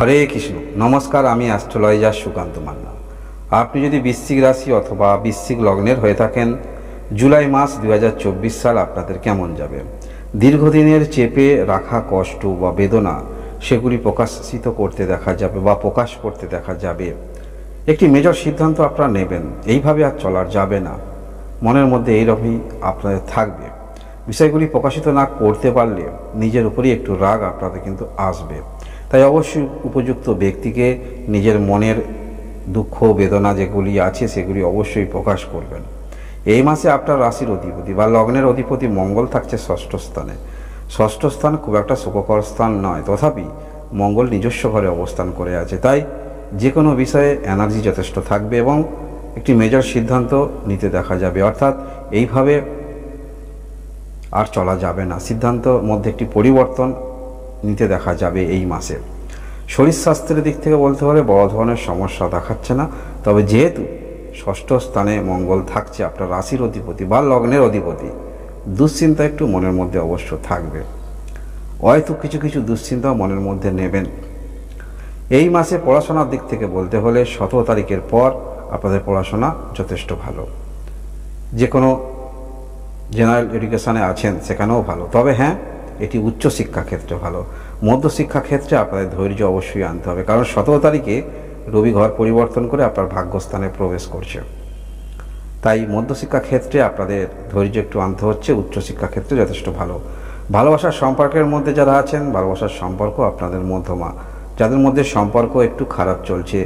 হরে কৃষ্ণ। নমস্কার, আমি অ্যাস্ট্রোলজার সুকান্ত মান্না। আপনি যদি বৃশ্চিক রাশি অথবা বৃশ্চিক লগ্নের হয়ে থাকেন, জুলাই মাস 2024 সাল আপনাদের কেমন যাবে? দীর্ঘদিনের চেপে রাখা কষ্ট বা বেদনা সেগুলি প্রকাশিত করতে দেখা যাবে বা প্রকাশ করতে দেখা যাবে। একটি মেজর সিদ্ধান্ত আপনারা নেবেন, এইভাবে আর চলার যাবে না। মনের মধ্যে এইরকমই আপনাদের থাকবে। বিষয়গুলি প্রকাশিত না করতে পারলে নিজের উপরই একটু রাগ আপনাদের কিন্তু আসবে। তাই অবশ্যই উপযুক্ত ব্যক্তিকে নিজের মনের দুঃখ বেদনা যেগুলি আছে সেগুলি অবশ্যই প্রকাশ করবেন। এই মাসে আপনার রাশির অধিপতি বা লগ্নের অধিপতি মঙ্গল থাকছে ষষ্ঠ স্থানে। ষষ্ঠ স্থান খুব একটা সুখকর স্থান নয়, তথাপি মঙ্গল নিজস্ব ঘরে অবস্থান করে আছে। তাই যে কোনো বিষয়ে এনার্জি যথেষ্ট থাকবে এবং একটি মেজর সিদ্ধান্ত নিতে দেখা যাবে। অর্থাৎ এইভাবে আর চলা যাবে না, সিদ্ধান্তর মধ্যে একটি পরিবর্তন নিতে দেখা যাবে এই মাসে। শরীর স্বাস্থ্যের দিক থেকে বলতে হলে বড় ধরনের সমস্যা দেখাচ্ছে না, তবে যেহেতু ষষ্ঠ স্থানে মঙ্গল থাকছে আপনার রাশির অধিপতি বা লগ্নের অধিপতি, দুশ্চিন্তা একটু মনের মধ্যে অবশ্য থাকবে। হয়তো কিছু কিছু দুশ্চিন্তাও মনের মধ্যে নেবেন। এই মাসে পড়াশোনার দিক থেকে বলতে হলে 17 তারিখের পর আপনাদের পড়াশোনা যথেষ্ট ভালো। যে কোনো জেনারেল এডুকেশানে আছেন সেখানেও ভালো, তবে হ্যাঁ, এটি উচ্চশিক্ষা ক্ষেত্রে ভালো। মধ্যশিক্ষা ক্ষেত্রে আপনাদের ধৈর্য অবশ্যই আনতে হবে, কারণ 17 তারিখে রবি ঘর পরিবর্তন করে আপনার ভাগ্যস্থানে প্রবেশ করছে। তাই মধ্যশিক্ষা ক্ষেত্রে আপনাদের ধৈর্য একটু আনতে হচ্ছে। উচ্চশিক্ষা ক্ষেত্রে যথেষ্ট ভালো। ভালোবাসার সম্পর্কের মধ্যে যারা আছেন, ভালোবাসার সম্পর্ক আপনাদের মধ্যমা। যাদের মধ্যে সম্পর্ক একটু খারাপ চলছে,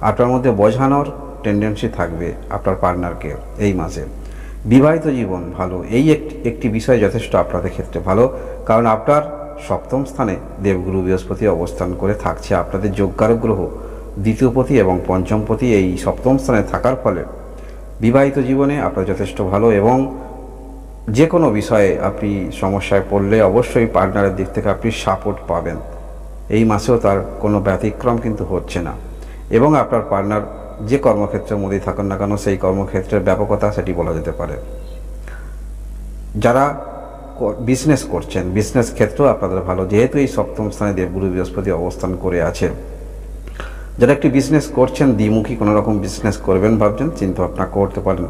আপনার মধ্যে বোঝানোর টেন্ডেন্সি থাকবে আপনার পার্টনারকে এই মাসে। বিবাহিত জীবন ভালো। এই একটি বিষয় যথেষ্ট আপনাদের ক্ষেত্রে ভালো, কারণ আপনার সপ্তম স্থানে দেবগুরু বৃহস্পতি অবস্থান করে থাকছে। আপনাদের যোগকারক গ্রহ দ্বিতীয়পতি এবং পঞ্চমপতি এই সপ্তম স্থানে থাকার ফলে বিবাহিত জীবনে আপনার যথেষ্ট ভালো। এবং যে কোনো বিষয়ে আপনি সমস্যায় পড়লে অবশ্যই পার্টনারের দিক থেকে আপনি সাপোর্ট পাবেন। এই মাসেও তার কোনো ব্যতিক্রম কিন্তু হচ্ছে না। এবং আপনার পার্টনার যে কর্মক্ষেত্রের মধ্যেই থাকুন না কেন, সেই কর্মক্ষেত্রের ব্যাপকতা সেটি বলা যেতে পারে। যারা বিজনেস করছেন, বিজনেস ক্ষেত্রেও আপনাদের ভালো, যেহেতু এই সপ্তম স্থানে দেবগুরু বৃহস্পতি অবস্থান করে আছে। যারা একটি বিজনেস করছেন, দ্বিমুখী কোনো রকম বিজনেস করবেন ভাবছেন, চিন্তা ভাবনা করতে পারেন।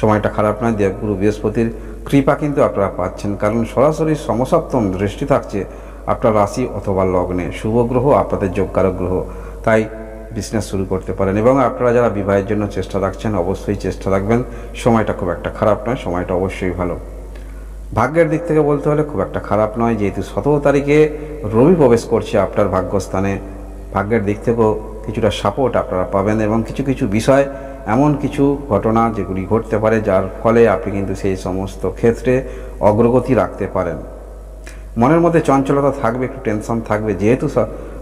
সময়টা খারাপ নয়, দেবগুরু বৃহস্পতির কৃপা কিন্তু আপনারা পাচ্ছেন, কারণ সরাসরি সমসপ্তম দৃষ্টি থাকছে আপনার রাশি অথবা লগ্নে। শুভ গ্রহ আপনাদের যোগকারক গ্রহ, তাই বিজনেস শুরু করতে পারেন। এবং আপনারা যারা বিবাহের জন্য চেষ্টা রাখছেন, অবশ্যই চেষ্টা রাখবেন। সময়টা খুব একটা খারাপ নয়, সময়টা অবশ্যই ভালো। ভাগ্যের দিক থেকে বলতে হলে খুব একটা খারাপ নয়, যেহেতু 17 তারিখে রবি প্রবেশ করছে আপনার ভাগ্যস্থানে। ভাগ্যের দিক থেকেও কিছুটা সাপোর্ট আপনারা পাবেন এবং কিছু কিছু বিষয়, এমন কিছু ঘটনা যেগুলি ঘটতে পারে যার ফলে আপনি কিন্তু সেই সমস্ত ক্ষেত্রে অগ্রগতি রাখতে পারেন। মনের মধ্যে চঞ্চলতা থাকবে, একটু টেনশন থাকবে, যেহেতু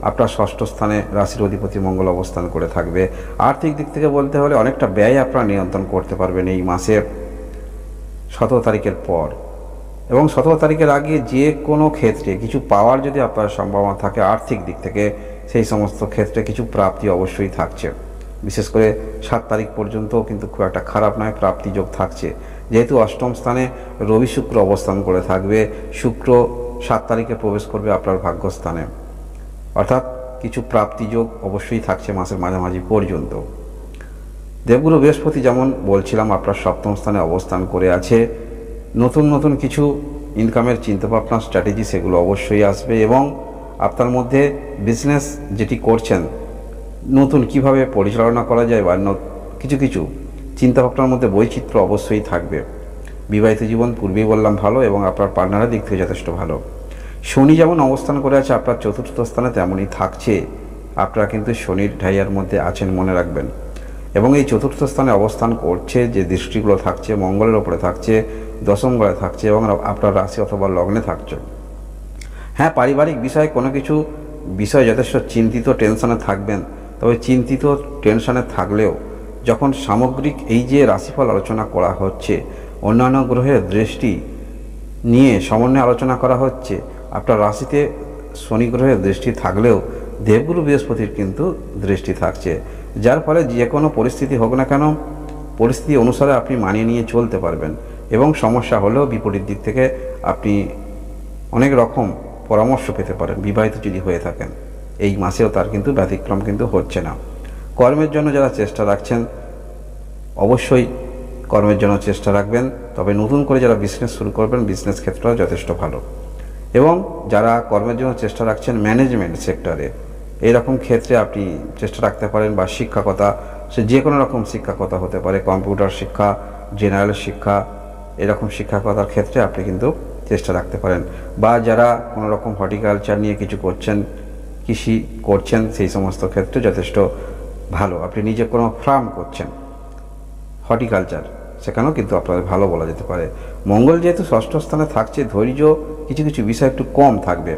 আপনার ষষ্ঠ স্থানে রাশির অধিপতি মঙ্গল অবস্থান করে থাকবে। আর্থিক দিক থেকে বলতে হলে অনেকটা ব্যয় আপনারা নিয়ন্ত্রণ করতে পারবেন এই মাসের 17 তারিখের পর। এবং 17 তারিখের আগে যে কোনো ক্ষেত্রে কিছু পাওয়ার যদি আপনার সম্ভাবনা থাকে আর্থিক দিক থেকে, সেই সমস্ত ক্ষেত্রে কিছু প্রাপ্তি অবশ্যই থাকছে। বিশেষ করে 7 তারিখ পর্যন্তও কিন্তু খুব একটা খারাপ নয়, প্রাপ্তিযোগ থাকছে। যেহেতু অষ্টম স্থানে রবি শুক্র অবস্থান করে থাকবে, শুক্র 7 তারিখে প্রবেশ করবে আপনার ভাগ্যস্থানে, অর্থাৎ কিছু প্রাপ্তিযোগ অবশ্যই থাকছে মাসের মাঝামাঝি পর্যন্ত। দেবগুরু বৃহস্পতি যেমন বলছিলাম আপনার সপ্তম স্থানে অবস্থান করে আছে। নতুন নতুন কিছু ইনকামের চিন্তাভাবনা, স্ট্র্যাটেজি সেগুলো অবশ্যই আসবে। এবং আপনার মধ্যে বিজনেস যেটি করছেন, নতুন কিভাবে পরিচালনা করা যায় বা কিছু কিছু চিন্তাভাবনার মধ্যে বৈচিত্র্য অবশ্যই থাকবে। বিবাহিত জীবন পূর্বেই বললাম ভালো, এবং আপনার পার্টনারের দিক থেকে যথেষ্ট ভালো। শনি যেমন অবস্থান করে আছে আপনার চতুর্থ স্থানে, তেমনই থাকছে। আপনারা কিন্তু শনির ঢাইয়ার মধ্যে আছেন, মনে রাখবেন। এবং এই চতুর্থ স্থানে অবস্থান করছে যে দৃষ্টিগুলো থাকছে, মঙ্গলের ওপরে থাকছে, দশম ঘরে থাকছে এবং আপনার রাশি অথবা লগ্নে থাকছে। হ্যাঁ, পারিবারিক বিষয়ে কোনো কিছু বিষয় যথেষ্ট চিন্তিত, টেনশনে থাকবেন। তবে চিন্তিত, টেনশনে থাকলেও যখন সামগ্রিক এই যে রাশিফল আলোচনা করা হচ্ছে, অন্যান্য গ্রহের দৃষ্টি নিয়ে সমন্বয়ে আলোচনা করা হচ্ছে, আপনার রাশিতে শনি গ্রহের দৃষ্টি থাকলেও দেবগুরু বৃহস্পতির কিন্তু দৃষ্টি থাকছে, যার ফলে যে কোনো পরিস্থিতি হোক না কেন, পরিস্থিতি অনুসারে আপনি মানিয়ে নিয়ে চলতে পারবেন। এবং সমস্যা হলেও বিপরীত দিক থেকে আপনি অনেক রকম পরামর্শ পেতে পারেন, বিবাহিত যদি হয়ে থাকেন। এই মাসেও তার কিন্তু ব্যতিক্রম কিন্তু হচ্ছে না। কর্মের জন্য যারা চেষ্টা রাখছেন অবশ্যই কর্মের জন্য চেষ্টা রাখবেন, তবে নতুন করে যারা বিজনেস শুরু করবেন বিজনেস ক্ষেত্রটা যথেষ্ট ভালো। এবং যারা কর্মের জন্য চেষ্টা রাখছেন ম্যানেজমেন্ট সেক্টরে, এরকম ক্ষেত্রে আপনি চেষ্টা রাখতে পারেন, বা শিক্ষকতা, সে যে কোনো রকম শিক্ষকতা হতে পারে, কম্পিউটার শিক্ষা, জেনারেল শিক্ষা, এরকম শিক্ষকতার ক্ষেত্রে আপনি কিন্তু চেষ্টা রাখতে পারেন। বা যারা কোনো রকম হর্টিকালচার নিয়ে কিছু করছেন, কৃষি করছেন, সেই সমস্ত ক্ষেত্রে যথেষ্ট ভালো। আপনি নিজে কোনো ফার্ম করছেন, হর্টিকালচার, সেখানেও কিন্তু আপনাদের ভালো বলা যেতে পারে। মঙ্গল যেহেতু ষষ্ঠ স্থানে থাকছে, ধৈর্য কিছু কিছু বিষয় একটু কম থাকবে।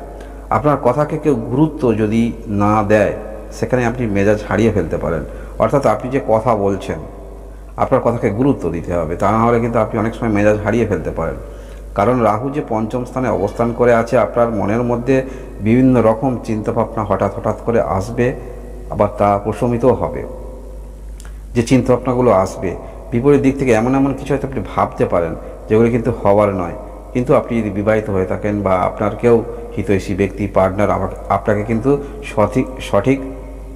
আপনার কথাকে কেউ গুরুত্ব যদি না দেয়, সেখানে আপনি মেজাজ হারিয়ে ফেলতে পারেন। অর্থাৎ আপনি যে কথা বলছেন, আপনার কথাকে গুরুত্ব দিতে হবে, তা না হলে কিন্তু আপনি অনেক সময় মেজাজ হারিয়ে ফেলতে পারেন। কারণ রাহু যে পঞ্চম স্থানে অবস্থান করে আছে, আপনার মনের মধ্যে বিভিন্ন রকম চিন্তাভাবনা হঠাৎ হঠাৎ করে আসবে, আবার তা প্রশমিতও হবে। যে চিন্তাভাবনাগুলো আসবে বিপরীত দিক থেকে এমন এমন কিছু হয়তো আপনি ভাবতে পারেন যেগুলো কিন্তু হওয়ার নয়। কিন্তু আপনি যদি বিবাহিত হয়ে থাকেন বা আপনার কেউ হিতৈষী ব্যক্তি, পার্টনার আপনাকে কিন্তু সঠিক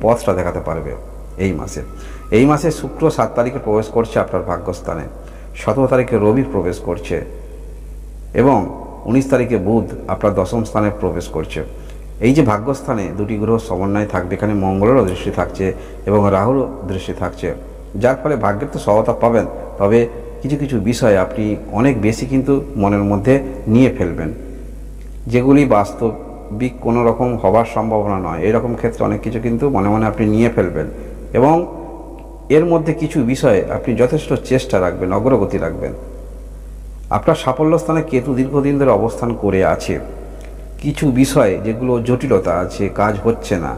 পথটা দেখাতে পারবে এই মাসে শুক্র 7 তারিখে প্রবেশ করছে আপনার ভাগ্যস্থানে, 17 তারিখে রবি প্রবেশ করছে এবং 19 তারিখে বুধ আপনার দশম স্থানে প্রবেশ করছে। এই যে ভাগ্যস্থানে দুটি গ্রহ সমন্বয় থাকবে, এখানে মঙ্গলেরও দৃষ্টি থাকছে এবং রাহুরও দৃষ্টি থাকছে, যার ফলে ভাগ্যের তো সহায়তা পাবেন, তবে কিছু কিছু বিষয় আপনি অনেক বেশি কিন্তু মনের মধ্যে নিয়ে ফেলবেন, যেগুলি বাস্তবিক কোনো রকম হবার সম্ভাবনা নয়। এরকম ক্ষেত্রে অনেক কিছু কিন্তু মনে মনে আপনি নিয়ে ফেলবেন এবং এর মধ্যে কিছু বিষয়ে আপনি যথেষ্ট চেষ্টা রাখবেন, অগ্রগতি রাখবেন। আপনার সাফল্য স্থানে কেতু দীর্ঘদিন ধরে অবস্থান করে আছে, কিছু বিষয়ে যেগুলো জটিলতা আছে, কাজ হচ্ছে না।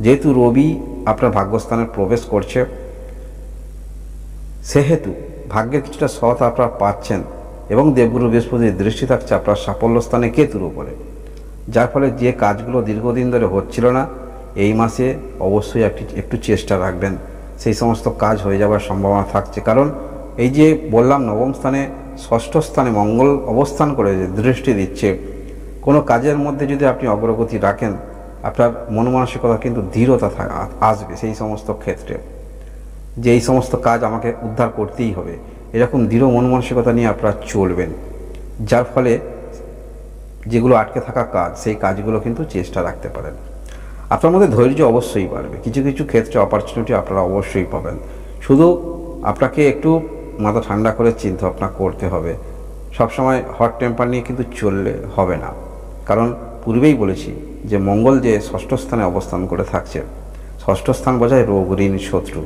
যেহেতু রবি আপনার ভাগ্যস্থানে প্রবেশ করছে, সেহেতু ভাগ্যের কিছুটা সহায়তা আপনারা পাচ্ছেন এবং দেবগুরু বৃহস্পতির দৃষ্টি থাকছে আপনার সাফল্য স্থানে কেতুর উপরে, যার ফলে যে কাজগুলো দীর্ঘদিন ধরে হচ্ছিল না, এই মাসে অবশ্যই একটু চেষ্টা রাখবেন, সেই সমস্ত কাজ হয়ে যাওয়ার সম্ভাবনা থাকছে। কারণ এই যে বললাম নবম স্থানে ষষ্ঠ স্থানে মঙ্গল অবস্থান করে যে দৃষ্টি দিচ্ছে, কোনো কাজের মধ্যে যদি আপনি অগ্রগতি রাখেন, আপনার মন মানসিকতা কিন্তু দৃঢ়তা আসবে সেই সমস্ত ক্ষেত্রে, যে এই সমস্ত কাজ আমাকে উদ্ধার করতেই হবে, এরকম দৃঢ় মন মানসিকতা নিয়ে আপনারা চলবেন, যার ফলে যেগুলো আটকে থাকা কাজ, সেই কাজগুলো কিন্তু চেষ্টা রাখতে পারেন। আপনার মধ্যে ধৈর্য অবশ্যই বাড়বে, কিছু কিছু ক্ষেত্রে অপরচুনিটি আপনারা অবশ্যই পাবেন। শুধু আপনাকে একটু মাথা ঠান্ডা করে চিন্তা ভাবনা করতে হবে, সবসময় হট টেম্পার নিয়ে কিন্তু চললে হবে না। কারণ পূর্বেই বলেছি যে মঙ্গল যে ষষ্ঠ স্থানে অবস্থান করে থাকছে, ষষ্ঠ স্থান বোঝায় রোগ, ঋণ, শত্রু।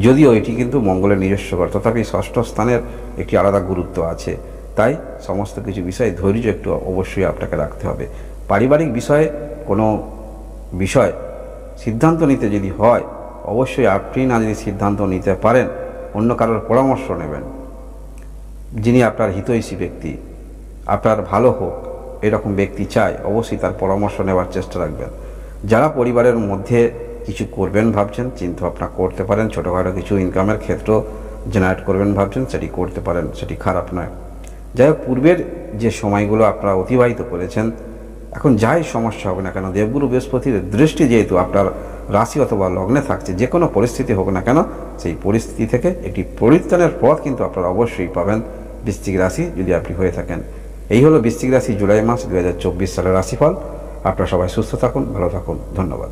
যদিও এটি কিন্তু মঙ্গলের নিজস্ব ঘর, তথাপি ষষ্ঠ স্থানের একটি আলাদা গুরুত্ব আছে। তাই সমস্ত কিছু বিষয়ে ধৈর্য একটু অবশ্যই আপনাকে রাখতে হবে। পারিবারিক বিষয়ে কোনো বিষয় সিদ্ধান্ত নিতে যদি হয়, অবশ্যই আপনি না যদি সিদ্ধান্ত নিতে পারেন, অন্য কারোর পরামর্শ নেবেন, যিনি আপনার হিতৈষী ব্যক্তি, আপনার ভালো হোক এরকম ব্যক্তি চায়, অবশ্যই তার পরামর্শ নেওয়ার চেষ্টা রাখবেন। যারা পরিবারের মধ্যে কিছু করবেন ভাবছেন, চিন্তা ভাবনা করতে পারেন, ছোটোখাটো কিছু ইনকামের ক্ষেত্র জেনারেট করবেন ভাবছেন, সেটি করতে পারেন, সেটি খারাপ নয়। যাই হোক, পূর্বের যে সময়গুলো আপনারা অতিবাহিত করেছেন, এখন যাই সমস্যা হবে না কেন, দেবগুরু বৃহস্পতির দৃষ্টি যেহেতু আপনার রাশি অথবা লগ্নে থাকছে, যে কোনো পরিস্থিতি হোক না কেন, সেই পরিস্থিতি থেকে একটি পরিত্রাণের পথ কিন্তু আপনারা অবশ্যই পাবেন, বৃশ্চিক রাশি যদি আপনি হয়ে থাকেন। এই হলো বৃশ্চিক রাশি জুলাই মাস 2024 সালের রাশিফল। আপনারা সবাই সুস্থ থাকুন, ভালো থাকুন, ধন্যবাদ।